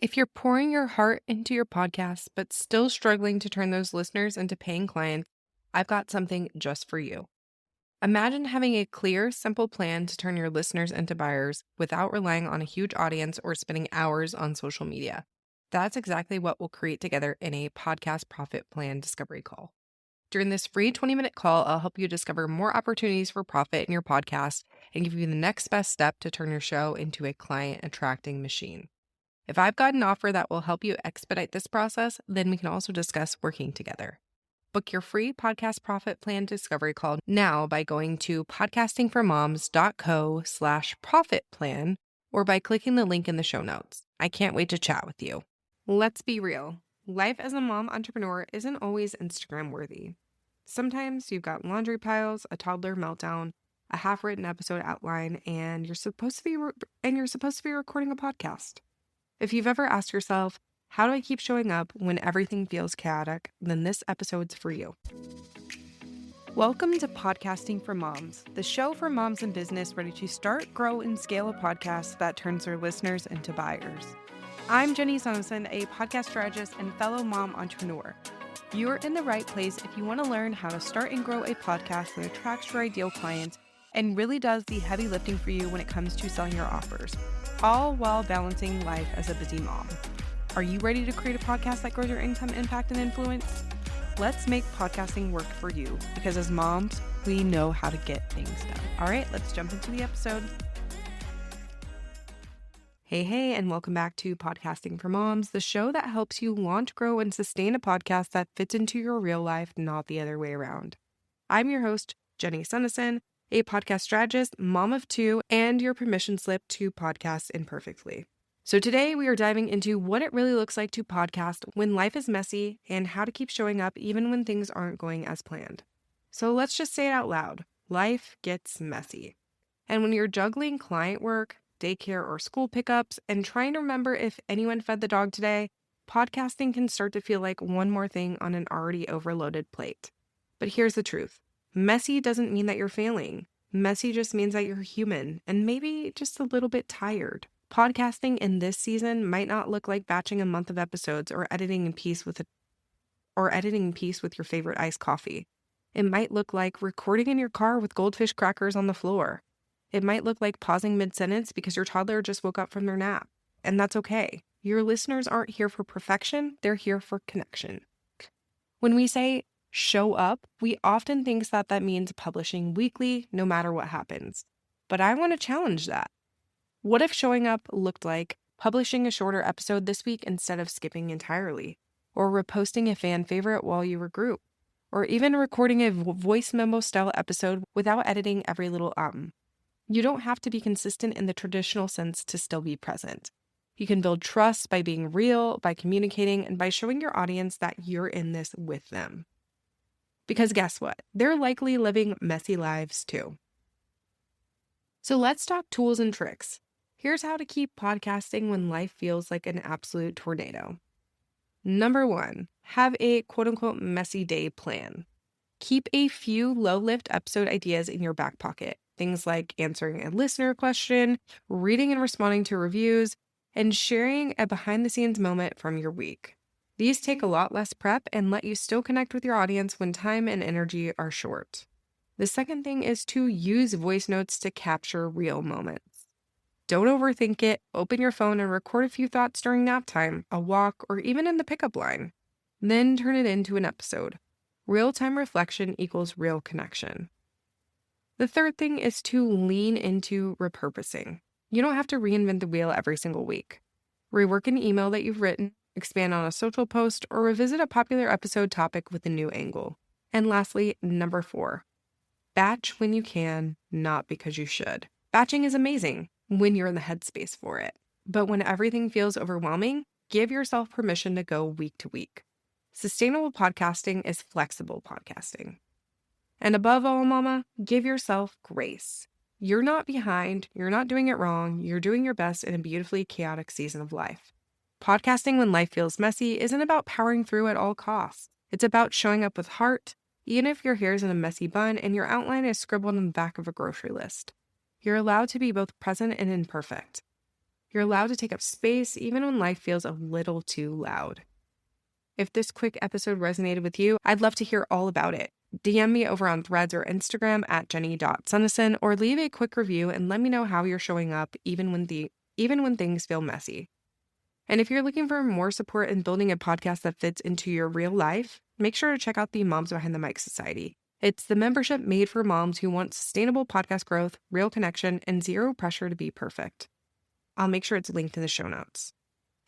If you're pouring your heart into your podcast, but still struggling to turn those listeners into paying clients, I've got something just for you. Imagine having a clear, simple plan to turn your listeners into buyers without relying on a huge audience or spending hours on social media. That's exactly what we'll create together in a podcast profit plan discovery call. During this free 20-minute call, I'll help you discover more opportunities for profit in your podcast and give you the next best step to turn your show into a client attracting machine. If I've got an offer that will help you expedite this process, then we can also discuss working together. Book your free podcast profit plan discovery call now by going to podcastingformoms.co/profit plan or by clicking the link in the show notes. I can't wait to chat with you. Let's be real. Life as a mom entrepreneur isn't always Instagram worthy. Sometimes you've got laundry piles, a toddler meltdown, a half-written episode outline, and you're supposed to be recording a podcast. If you've ever asked yourself, how do I keep showing up when everything feels chaotic, then this episode's for you. Welcome to Podcasting for Moms, the show for moms in business ready to start, grow, and scale a podcast that turns their listeners into buyers. I'm Jenny Sonneson, a podcast strategist and fellow mom entrepreneur. You're in the right place if you want to learn how to start and grow a podcast that attracts your ideal clients and really does the heavy lifting for you when it comes to selling your offers, all while balancing life as a busy mom. Are you ready to create a podcast that grows your income, impact, and influence? Let's make podcasting work for you, because as moms, we know how to get things done. All right, let's jump into the episode. Hey, and welcome back to Podcasting for Moms, the show that helps you launch, grow, and sustain a podcast that fits into your real life, not the other way around. I'm your host, Jenny Sonneson, a podcast strategist, mom of two, and your permission slip to podcast imperfectly. So today we are diving into what it really looks like to podcast when life is messy and how to keep showing up even when things aren't going as planned. So let's just say it out loud. Life gets messy. And when you're juggling client work, daycare or school pickups, and trying to remember if anyone fed the dog today, podcasting can start to feel like one more thing on an already overloaded plate. But here's the truth. Messy doesn't mean that you're failing. Messy just means that you're human and maybe just a little bit tired. Podcasting in this season might not look like batching a month of episodes or editing in peace with your favorite iced coffee. It might look like recording in your car with Goldfish crackers on the floor. It might look like pausing mid-sentence because your toddler just woke up from their nap. And that's okay. Your listeners aren't here for perfection, they're here for connection. When we say show up, we often think that means publishing weekly, no matter what happens. But I want to challenge that. What if showing up looked like publishing a shorter episode this week instead of skipping entirely? Or reposting a fan favorite while you regroup? Or even recording a voice memo style episode without editing every little You don't have to be consistent in the traditional sense to still be present. You can build trust by being real, by communicating, and by showing your audience that you're in this with them. Because guess what? They're likely living messy lives too. So let's talk tools and tricks. Here's how to keep podcasting when life feels like an absolute tornado. Number 1, have a quote-unquote messy day plan. Keep a few low-lift episode ideas in your back pocket. Things like answering a listener question, reading and responding to reviews, and sharing a behind-the-scenes moment from your week. These take a lot less prep and let you still connect with your audience when time and energy are short. The second thing is to use voice notes to capture real moments. Don't overthink it. Open your phone and record a few thoughts during nap time, a walk, or even in the pickup line. Then turn it into an episode. Real-time reflection equals real connection. The third thing is to lean into repurposing. You don't have to reinvent the wheel every single week. Rework an email that you've written, expand on a social post, or revisit a popular episode topic with a new angle. And lastly, number 4, batch when you can, not because you should. Batching is amazing when you're in the headspace for it. But when everything feels overwhelming, give yourself permission to go week to week. Sustainable podcasting is flexible podcasting. And above all, mama, give yourself grace. You're not behind, you're not doing it wrong, you're doing your best in a beautifully chaotic season of life. Podcasting when life feels messy isn't about powering through at all costs. It's about showing up with heart, even if your hair's in a messy bun and your outline is scribbled on the back of a grocery list. You're allowed to be both present and imperfect. You're allowed to take up space even when life feels a little too loud. If this quick episode resonated with you, I'd love to hear all about it. DM me over on Threads or Instagram at jenny.sunnison, or leave a quick review and let me know how you're showing up even when things feel messy. And if you're looking for more support in building a podcast that fits into your real life, make sure to check out the Moms Behind the Mic Society. It's the membership made for moms who want sustainable podcast growth, real connection, and zero pressure to be perfect. I'll make sure it's linked in the show notes.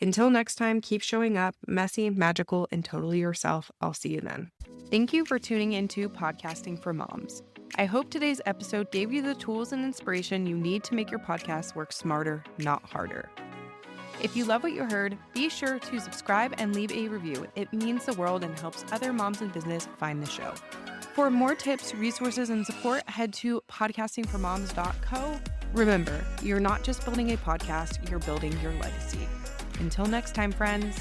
Until next time, keep showing up, messy, magical, and totally yourself. I'll see you then. Thank you for tuning into Podcasting for Moms. I hope today's episode gave you the tools and inspiration you need to make your podcast work smarter, not harder. If you love what you heard, be sure to subscribe and leave a review. It means the world and helps other moms in business find the show. For more tips, resources, and support, head to podcastingformoms.co. Remember, you're not just building a podcast, you're building your legacy. Until next time, friends.